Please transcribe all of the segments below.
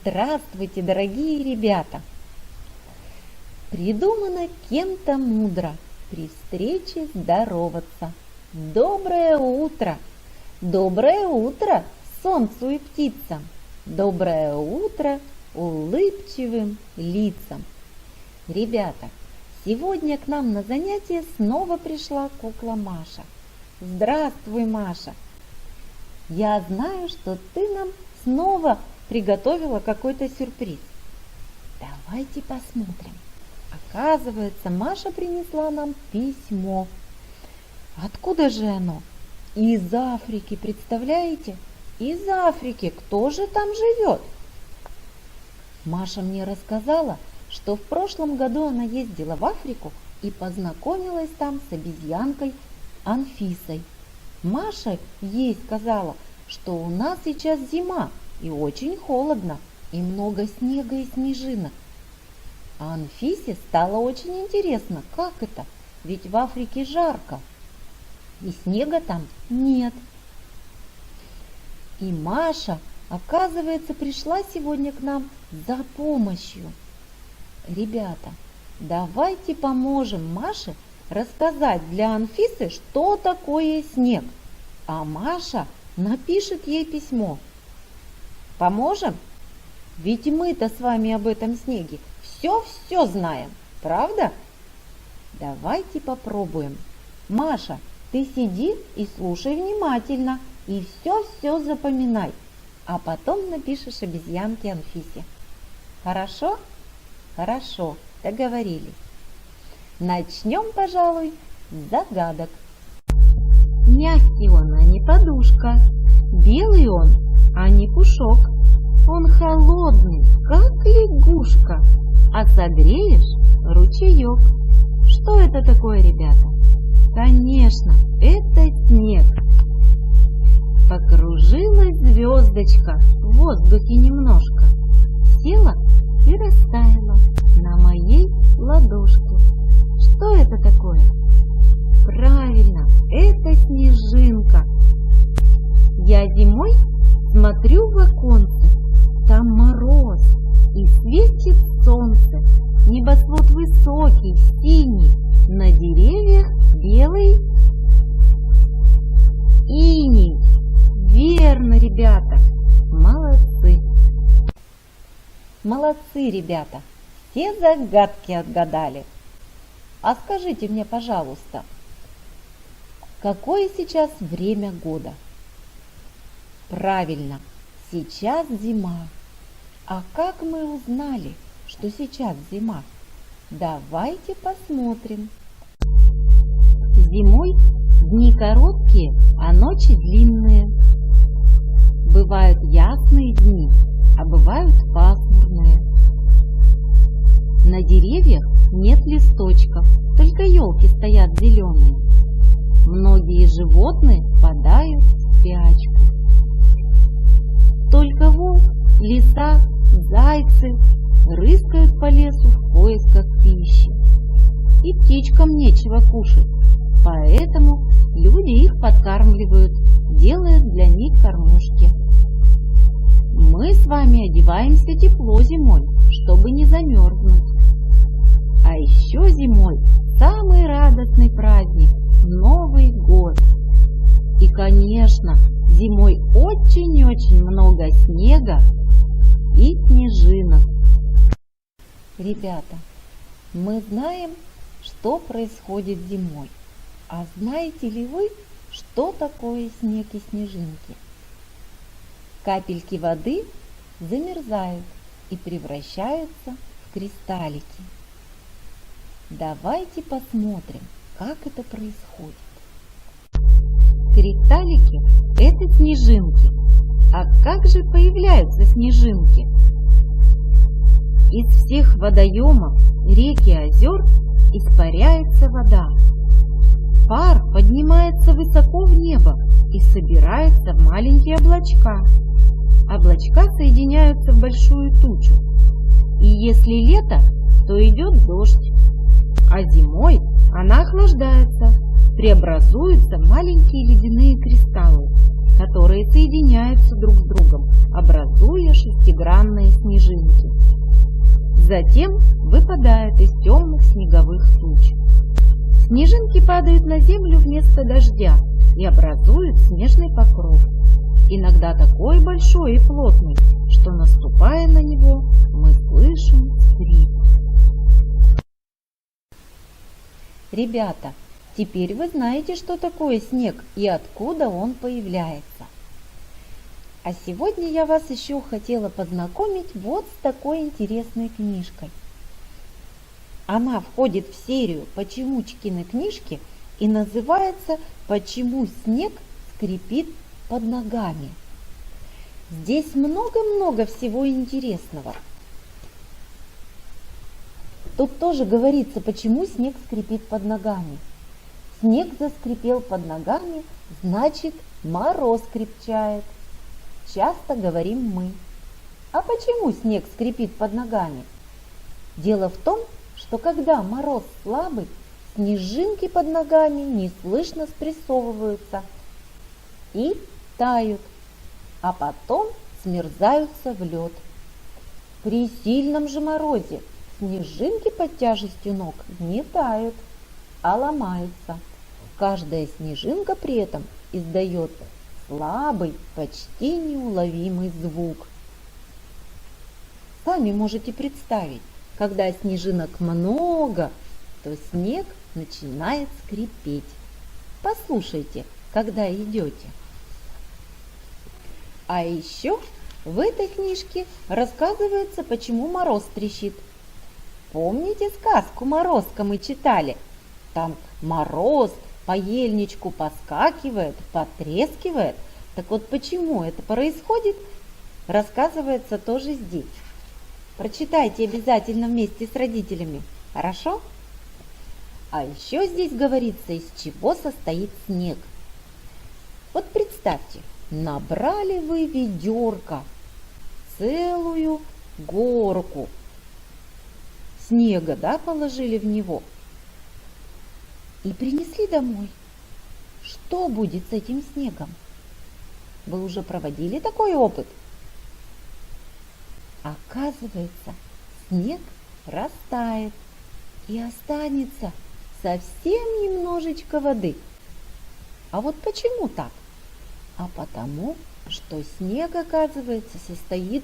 Здравствуйте, дорогие ребята! Придумано кем-то мудро при встрече здороваться. Доброе утро! Доброе утро солнцу и птицам! Доброе утро улыбчивым лицам! Ребята, сегодня к нам на занятие снова пришла кукла Маша. Здравствуй, Маша! Я знаю, что ты нам снова приготовила какой-то сюрприз. Давайте посмотрим. Оказывается, Маша принесла нам письмо. Откуда же оно? Из Африки, представляете? Из Африки. Кто же там живет? Маша мне рассказала, что в прошлом году она ездила в Африку и познакомилась там с обезьянкой Анфисой. Маша ей сказала, что у нас сейчас зима и очень холодно, и много снега и снежинок. А Анфисе стало очень интересно, как это, ведь в Африке жарко, и снега там нет. И Маша, оказывается, пришла сегодня к нам за помощью. Ребята, давайте поможем Маше рассказать для Анфисы, что такое снег, а Маша напишет ей письмо. Поможем? Ведь мы-то с вами об этом снеге все знаем, правда? Давайте попробуем. Маша, ты сиди и слушай внимательно, и все запоминай, а потом напишешь обезьянке Анфисе. Хорошо? Хорошо, договорились. Начнем, пожалуй, с загадок. Мягкий он, а не подушка, белый он, а не пушок. Он холодный, как лягушка, а согреешь ручеек. Что это такое, ребята? Конечно, это снег. Покружилась звездочка в воздухе немножко, села и растаяла на моей ладошке. Что это такое? Правильно, это снежинка. Я зимой смотрю в оконце, там мороз и светит солнце, небосвод высокий, синий, на деревьях белый иней. Верно, ребята, молодцы. Молодцы, ребята, все загадки отгадали. А скажите мне, пожалуйста, какое сейчас время года? Правильно, сейчас зима. А как мы узнали, что сейчас зима? Давайте посмотрим. Зимой дни короткие, а ночи длинные. Бывают ясные дни, а бывают пасмурные. На деревьях нет листочков, только елки стоят зеленые. Многие животные впадают в спячку. Только волк, лиса, зайцы рыскают по лесу в поисках пищи. И птичкам нечего кушать, поэтому люди их подкармливают, делая для них кормушки. Мы с вами одеваемся тепло зимой, чтобы не замерзнуть. А еще зимой самый радостный праздник – Новый год. И, конечно, зимой очень-очень много снега и снежинок. Ребята, мы знаем, что происходит зимой. А знаете ли вы, что такое снег и снежинки? Капельки воды замерзают и превращаются в кристаллики. Давайте посмотрим, как это происходит. Кристаллики – это снежинки. А как же появляются снежинки? Из всех водоемов, рек и озер испаряется вода. Пар поднимается высоко в небо и собирается в маленькие облачка. Облачка соединяются в большую тучу. И если лето, то идет дождь. А зимой она охлаждается, преобразуются в маленькие ледяные кристаллы. которые соединяются друг с другом, образуя шестигранные снежинки. Затем выпадает из темных снеговых туч. Снежинки падают на землю вместо дождя и образуют снежный покров, иногда такой большой и плотный, что, наступая на него, мы слышим скрип. Ребята, теперь вы знаете, что такое снег и откуда он появляется. А сегодня я вас еще хотела познакомить вот с такой интересной книжкой. Она входит в серию «Почемучкины книжки» и называется «Почему снег скрипит под ногами». Здесь много-много всего интересного. Тут тоже говорится, почему снег скрипит под ногами. Снег заскрипел под ногами, значит, мороз крепчает. Часто говорим мы. А почему снег скрипит под ногами? Дело в том, что когда мороз слабый, снежинки под ногами неслышно спрессовываются и тают, а потом смерзаются в лед. При сильном же морозе снежинки под тяжестью ног не тают, а ломаются. Каждая снежинка при этом издает слабый, почти неуловимый звук. Сами можете представить, когда снежинок много, то снег начинает скрипеть. Послушайте, когда идете. А еще в этой книжке рассказывается, почему мороз трещит. Помните сказку «Морозко» мы читали? Там мороз по ельничку поскакивает, потрескивает. Так вот, почему это происходит, рассказывается тоже здесь. Прочитайте обязательно вместе с родителями, хорошо? А еще здесь говорится, из чего состоит снег. Вот представьте, набрали вы ведерко, целую горку снега, да, положили в него и принесли домой. Что будет с этим снегом? Вы уже проводили такой опыт? Оказывается, снег растает и останется совсем немножечко воды. А вот почему так? А потому, что снег, оказывается, состоит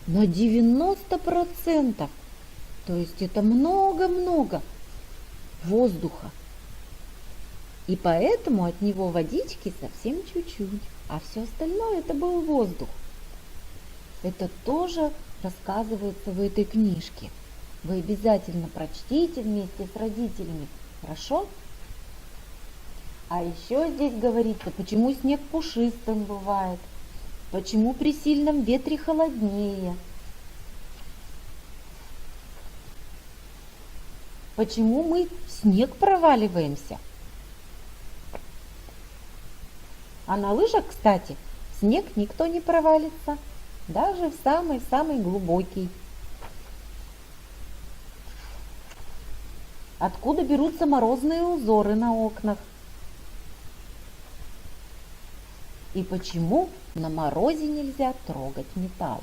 на 90%. То есть это много-много воздуха. И поэтому от него водички совсем чуть-чуть, а все остальное это был воздух. Это тоже рассказывается в этой книжке. Вы обязательно прочтите вместе с родителями, хорошо? А еще здесь говорится, почему снег пушистым бывает, почему при сильном ветре холоднее, почему мы в снег проваливаемся. А на лыжах, кстати, в снег никто не провалится, даже в самый-самый глубокий. Откуда берутся морозные узоры на окнах? И почему на морозе нельзя трогать металл?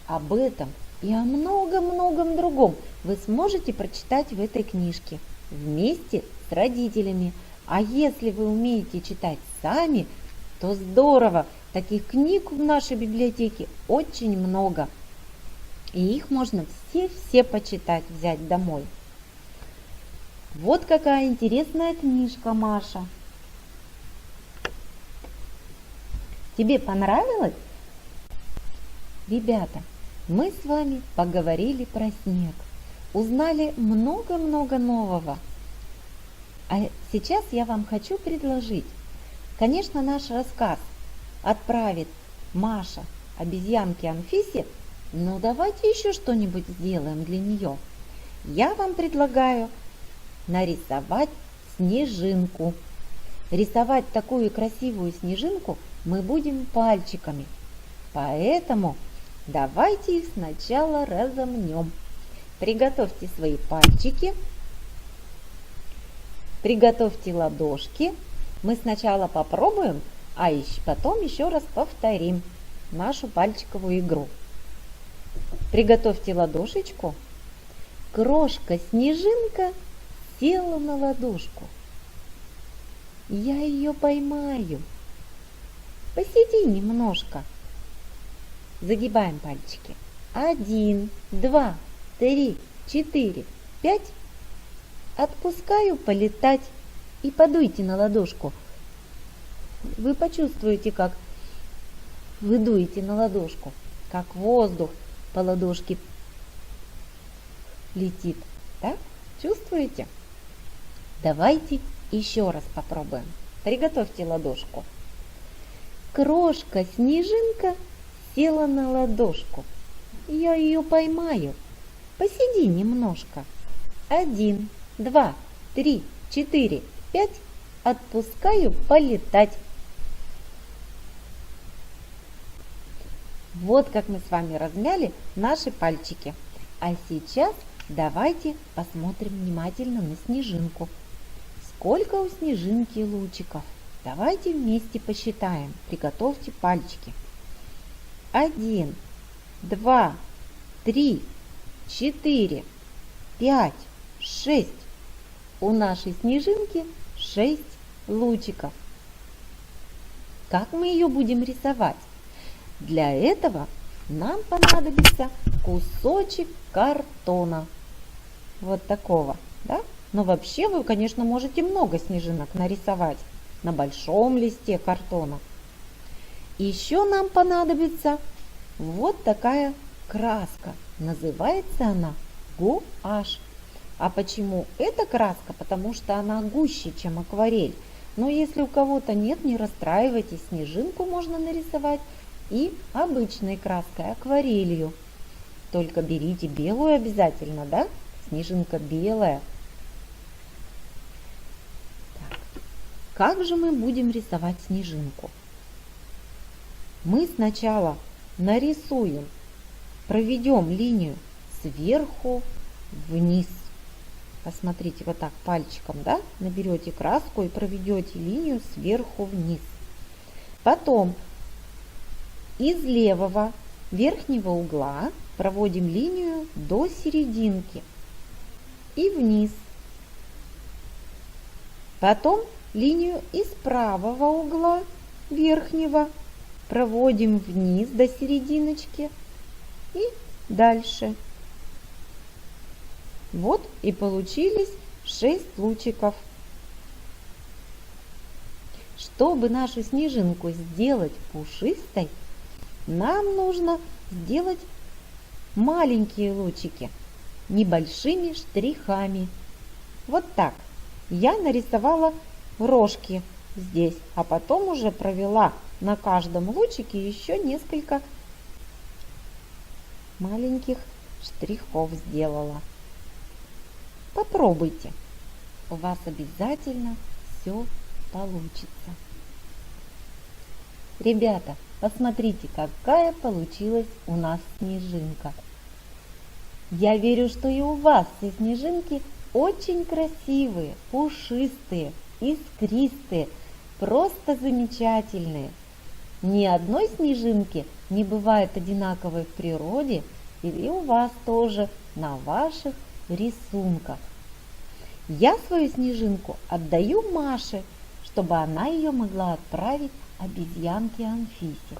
Об этом и о многом-многом другом вы сможете прочитать в этой книжке вместе с родителями. А если вы умеете читать сами, то здорово! Таких книг в нашей библиотеке очень много. И их можно все почитать, взять домой. Вот какая интересная книжка, Маша. Тебе понравилось? Ребята, мы с вами поговорили про снег, узнали много-много нового. А сейчас я вам хочу предложить. Конечно, наш рассказ отправит Маша обезьянке Анфисе, но давайте еще что-нибудь сделаем для нее. Я вам предлагаю нарисовать снежинку. Рисовать такую красивую снежинку мы будем пальчиками. Поэтому давайте их сначала разомнем. Приготовьте свои пальчики. Приготовьте ладошки. Мы сначала попробуем А потом еще раз повторим нашу пальчиковую игру. Приготовьте ладошечку. Крошка-снежинка села на ладошку. Я ее поймаю. Посиди немножко. Загибаем пальчики. 1, 2, 3, 4, 5. Отпускаю полетать и подуйте на ладошку. Вы почувствуете, как вы дуете на ладошку, как воздух по ладошке летит. Так? Чувствуете? Давайте еще раз попробуем. Приготовьте ладошку. Крошка-снежинка села на ладошку. Я ее поймаю. Посиди немножко. 1, 2, 3, 4, 5. Отпускаю полетать. Вот как мы с вами размяли наши пальчики. А сейчас давайте посмотрим внимательно на снежинку. Сколько у снежинки лучиков? Давайте вместе посчитаем. Приготовьте пальчики. 1, 2, 3, 4, 5, 6. У нашей снежинки 6 лучиков. Как мы ее будем рисовать? Для этого нам понадобится кусочек картона. Вот такого, да? Но вообще вы, конечно, можете много снежинок нарисовать на большом листе картона. Еще нам понадобится вот такая краска. Называется она гуашь. А почему эта краска? Потому что она гуще, чем акварель. Но если у кого-то нет, не расстраивайтесь, снежинку можно нарисовать и обычной краской, акварелью. Только берите белую обязательно, да? Снежинка белая. Так. Как же мы будем рисовать снежинку? Мы сначала нарисуем, проведем линию сверху вниз. Посмотрите, вот так пальчиком, да? Наберете краску и проведете линию сверху вниз. Потом из левого верхнего угла проводим линию до серединки и вниз. Потом линию из правого угла верхнего проводим вниз до серединочки и дальше. Вот и получились 6 лучиков. Чтобы нашу снежинку сделать пушистой, нам нужно сделать маленькие лучики небольшими штрихами. Вот так. Я нарисовала рожки здесь, а потом уже провела на каждом лучике еще несколько маленьких штрихов сделала. Попробуйте. У вас обязательно все получится. Ребята, посмотрите, какая получилась у нас снежинка. Я верю, что и у вас все снежинки очень красивые, пушистые, искристые, просто замечательные. Ни одной снежинки не бывает одинаковой в природе, или у вас тоже на ваших рисунках. Я свою снежинку отдаю Маше, чтобы она ее могла отправить обезьянке Анфисе.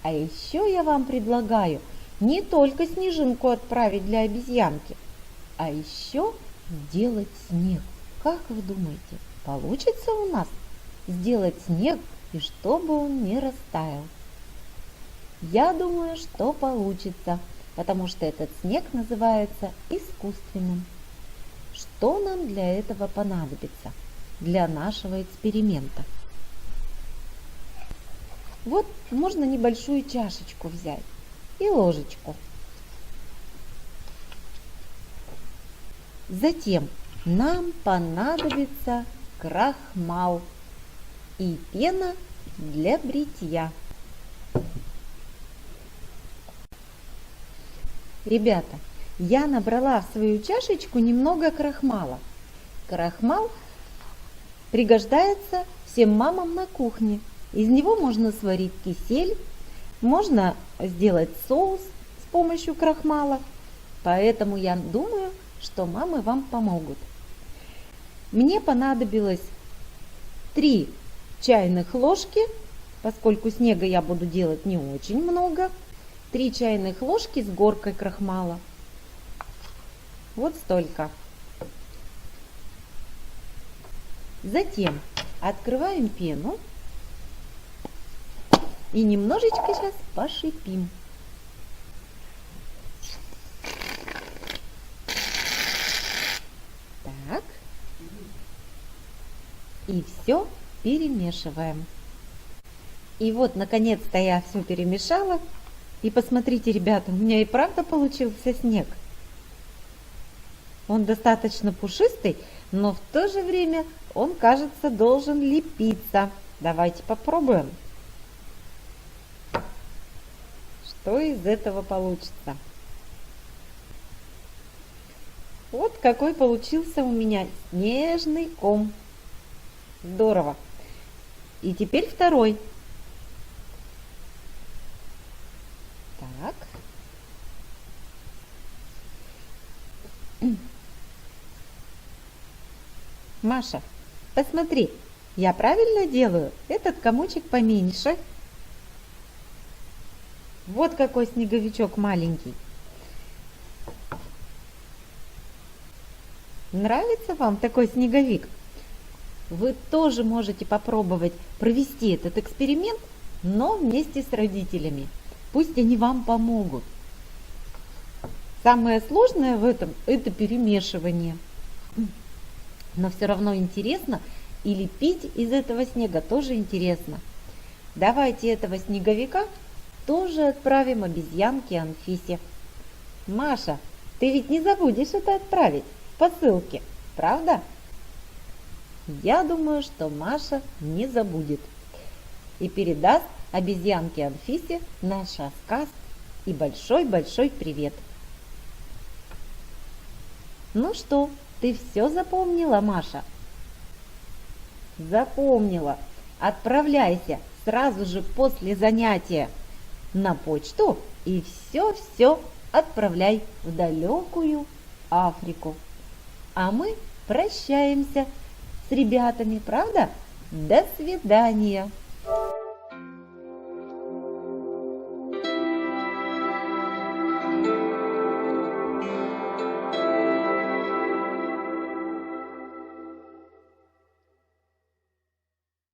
А еще я вам предлагаю не только снежинку отправить для обезьянки, а еще сделать снег. Как вы думаете, получится у нас сделать снег, и чтобы он не растаял? Я думаю, что получится, потому что этот снег называется искусственным. Что нам для этого понадобится, для нашего эксперимента? Вот можно небольшую чашечку взять и ложечку. Затем нам понадобится крахмал и пена для бритья. Ребята, я набрала в свою чашечку немного крахмала. Крахмал пригождается всем мамам на кухне. Из него можно сварить кисель, можно сделать соус с помощью крахмала. Поэтому я думаю, что мамы вам помогут. Мне понадобилось 3 чайных ложки, поскольку снега я буду делать не очень много. 3 чайных ложки с горкой крахмала. Вот столько. Затем открываем пену и немножечко сейчас пошипим. Так. И все перемешиваем. И вот, наконец-то я все перемешала. И посмотрите, ребята, у меня и правда получился снег. Он достаточно пушистый, но в то же время он, кажется, должен лепиться. Давайте попробуем, что из этого получится. Вот какой получился у меня снежный ком. Здорово. И теперь второй. Так. Маша, посмотри, я правильно делаю? Этот комочек поменьше. Вот какой снеговичок маленький. Нравится вам такой снеговик? Вы тоже можете попробовать провести этот эксперимент, но вместе с родителями. Пусть они вам помогут. Самое сложное в этом – это перемешивание. Но все равно интересно, и лепить из этого снега тоже интересно. Давайте этого снеговика тоже отправим обезьянке Анфисе. Маша, ты ведь не забудешь это отправить по ссылке, правда? Я думаю, что Маша не забудет и передаст обезьянке Анфисе наш рассказ и большой-большой привет. Ну что, ты все запомнила, Маша? Запомнила. Отправляйся сразу же после занятия на почту и все отправляй в далекую Африку. А мы прощаемся с ребятами, правда? До свидания!